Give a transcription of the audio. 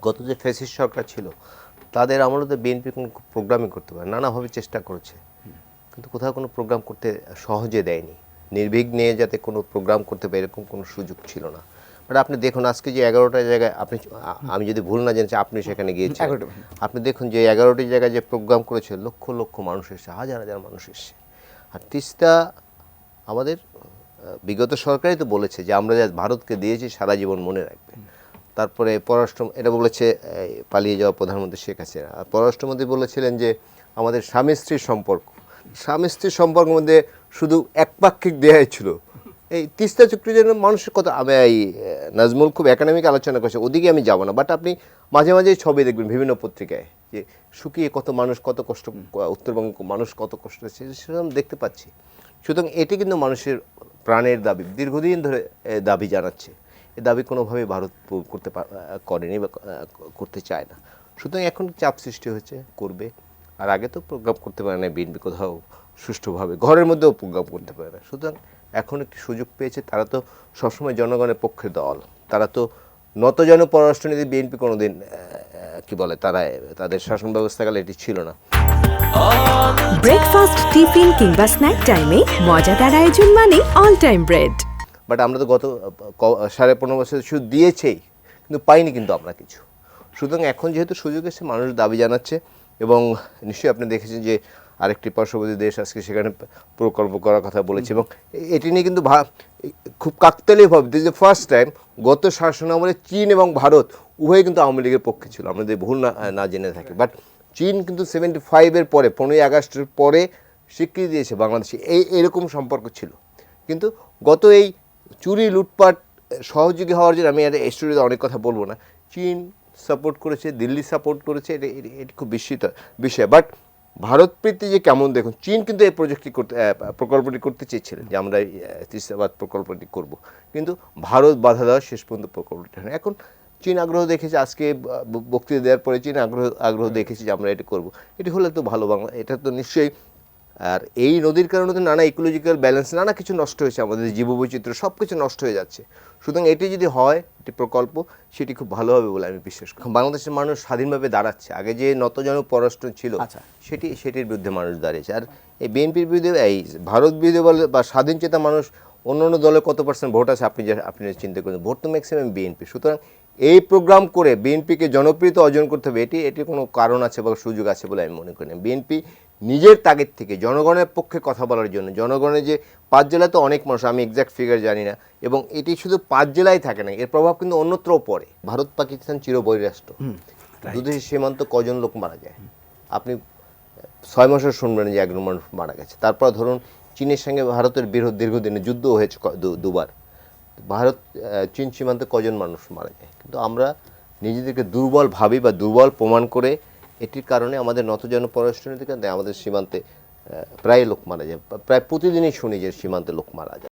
গত যে ফ্যাসিস্ট সরকার ছিল তাদের আমলে তো বিএনপি কোনো প্রোগ্রামই করতে পারে, নানাভাবে চেষ্টা করেছে, কিন্তু কোথাও কোনো প্রোগ্রাম করতে সহজে দেয়নি। নির্বিঘ্নে যাতে কোনো প্রোগ্রাম করতে পারে এরকম কোনো সুযোগ ছিল না। বাট আপনি দেখুন আজকে যে 11টা জায়গায় আপনি, আমি যদি ভুল না জানছি আপনি সেখানে গিয়েছেন, আপনি দেখুন যে 11টি জায়গায় যে প্রোগ্রাম করেছে লক্ষ লক্ষ মানুষ এসেছে, হাজার হাজার মানুষ এসেছে। আর তিস্তা আমাদের বিগত সরকারই তো বলেছে যে আমরা যা ভারতকে দিয়েছি সারা জীবন মনে রাখবে। তারপরে পররাষ্ট্র এটা বলেছে পালিয়ে যাওয়া প্রধানমন্ত্রী শেখ হাসিনা। আর পররাষ্ট্রমন্ত্রী বলেছিলেন যে আমাদের স্বামী স্ত্রীর সম্পর্ক, স্বামী স্ত্রীর সম্পর্কের মধ্যে শুধু একপাক্ষিক দেয়াই ছিল। এই তিস্তা চুক্তির জন্য মানুষের কথা আমি এই নাজমুল খুব একাডেমিক আলোচনা করছে, ওদিকে আমি যাব না। বাট আপনি মাঝে মাঝেই ছবি দেখবেন বিভিন্ন পত্রিকায় যে শুকিয়ে কত মানুষ কত কষ্ট, উত্তরবঙ্গ মানুষ কত কষ্ট হচ্ছে, সেরকম দেখতে পাচ্ছি। সুতরাং এটি কিন্তু মানুষের প্রাণের দাবি, দীর্ঘদিন ধরে দাবি জানাচ্ছে। এ দাবি কোনোভাবেই ভারত করতে করেনি বা করতে চায় না। সুতরাং এখন চাপ সৃষ্টি হয়েছে, করবে। আর আগে তো প্রোগ্রাম করতে পারে না বিএনপি কোথাও সুষ্ঠুভাবে, ঘরের মধ্যেও প্রোগ্রাম করতে পারে না। সুতরাং এখন একটি সুযোগ পেয়েছে। তারা তো সবসময় জনগণের পক্ষের দল, তারা তো নতজন পররাষ্ট্রনীতি বিএনপি কোনোদিন কি বলে তারা তাদের শাসন ব্যবস্থাকালে এটি ছিল না। ব্রেকফাস্ট, টিফিন কিংবা স্ন্যাক টাইমে মজাদার আয়োজন মানে অল টাইম ব্রেড। বাট আমরা তো গত 15.5 বছর শুধু দিয়েছেই, কিন্তু পাইনি কিন্তু আমরা কিছু। সুতরাং এখন যেহেতু সুযোগ এসে মানুষ দাবি জানাচ্ছে, এবং নিশ্চয়ই আপনি দেখেছেন যে আরেকটি পার্শ্ববর্তী দেশ আজকে সেখানে প্রকল্প করার কথা বলেছে, এবং এটি নিয়ে কিন্তু খুব কাকতালীয়ভাবে দিস দ্য ফার্স্ট টাইম গত শাসনামলে চীন এবং ভারত উভয়ই কিন্তু আওয়ামী লীগের পক্ষে ছিল, আমরা যদি ভুল না জেনে থাকি। বাট চীন কিন্তু 75-এর পরে 15ই আগস্টের পরে স্বীকৃতি দিয়েছে বাংলাদেশে, এরকম সম্পর্ক ছিল। কিন্তু গত এই চুরি লুটপাট সহযোগী হওয়ার জন্য আমি এই স্টোরিতে অনেক কথা বলবো না, চীন সাপোর্ট করেছে, দিল্লি সাপোর্ট করেছে, এটি খুব বিস্মিত বিষয়। বাট ভারত প্রীতি যে কেমন দেখুন, চীন কিন্তু এই প্রকল্পটি করতে চেয়েছিলেন যে আমরা তিস্তাবাদ প্রকল্পটি করব, কিন্তু ভারত বাধা দেওয়া শেষ পর্যন্ত প্রকল্পটি হয়। এখন চীন আগ্রহ দেখেছে, আজকে বক্তৃতা দেওয়ার পরে চীন আগ্রহ দেখেছে যে আমরা এটি করব। এটি হলে তো ভালো, বাংলা এটা তো নিশ্চয়ই। আর এই নদীর কারণে তো নানা ইকোলজিক্যাল ব্যালেন্স, নানা কিছু নষ্ট হয়েছে, আমাদের জীববৈচিত্র্য সব কিছু নষ্ট হয়ে যাচ্ছে। সুতরাং এটি যদি হয় একটি প্রকল্প, সেটি খুব ভালো হবে বলে আমি বিশ্বাস করি। বাংলাদেশের মানুষ স্বাধীনভাবে দাঁড়াচ্ছে, আগে যে নতজন পররাষ্ট্র ছিল সেটির বিরুদ্ধে মানুষ দাঁড়িয়েছে। আর এই বিএনপির বিরুদ্ধে, এই ভারত বিরুদ্ধে বলে বা স্বাধীন চেতা মানুষ, অন্য অন্য দলে কত পার্সেন্ট ভোট আছে আপনি চিন্তা করেন, ভোট তো ম্যাক্সিমাম বিএনপি। সুতরাং এই প্রোগ্রাম করে বিএনপিকে জনপ্রিয়তা অর্জন করতে হবে, এটি কোনো কারণ আছে বা সুযোগ আছে বলে আমি মনে করি না। বিএনপি নিজের তাগিদ থেকে জনগণের পক্ষে কথা বলার জন্য, জনগণের যে 5 জেলায় তো অনেক মানুষ, আমি এক্স্যাক্ট ফিগার জানি না, এবং এটি শুধু 5 জেলায় থাকে না, এর প্রভাব কিন্তু অন্যত্রও পড়ে। ভারত পাকিস্তান চিরবৈরাষ্ট্র, দুদেশের সীমান্ত কজন লোক মারা যায়, আপনি 6 মাসের শুনবেন যে একজন মানুষ মারা গেছে। তারপর ধরুন চীনের সঙ্গে ভারতের দীর্ঘদিনের যুদ্ধ হয়েছে দুবার, ভারত চীন সীমান্তে কজন মানুষ মারা যায়। কিন্তু আমরা নিজেদেরকে দুর্বল ভাবি বা দুর্বল প্রমাণ করে, এটির কারণে আমাদের নতজন পররাষ্ট্রনীতিকে আমাদের সীমান্তে প্রায় লোক মারা যায়, প্রায় প্রতিদিনই শুনি যে সীমান্তে লোক মারা যায়।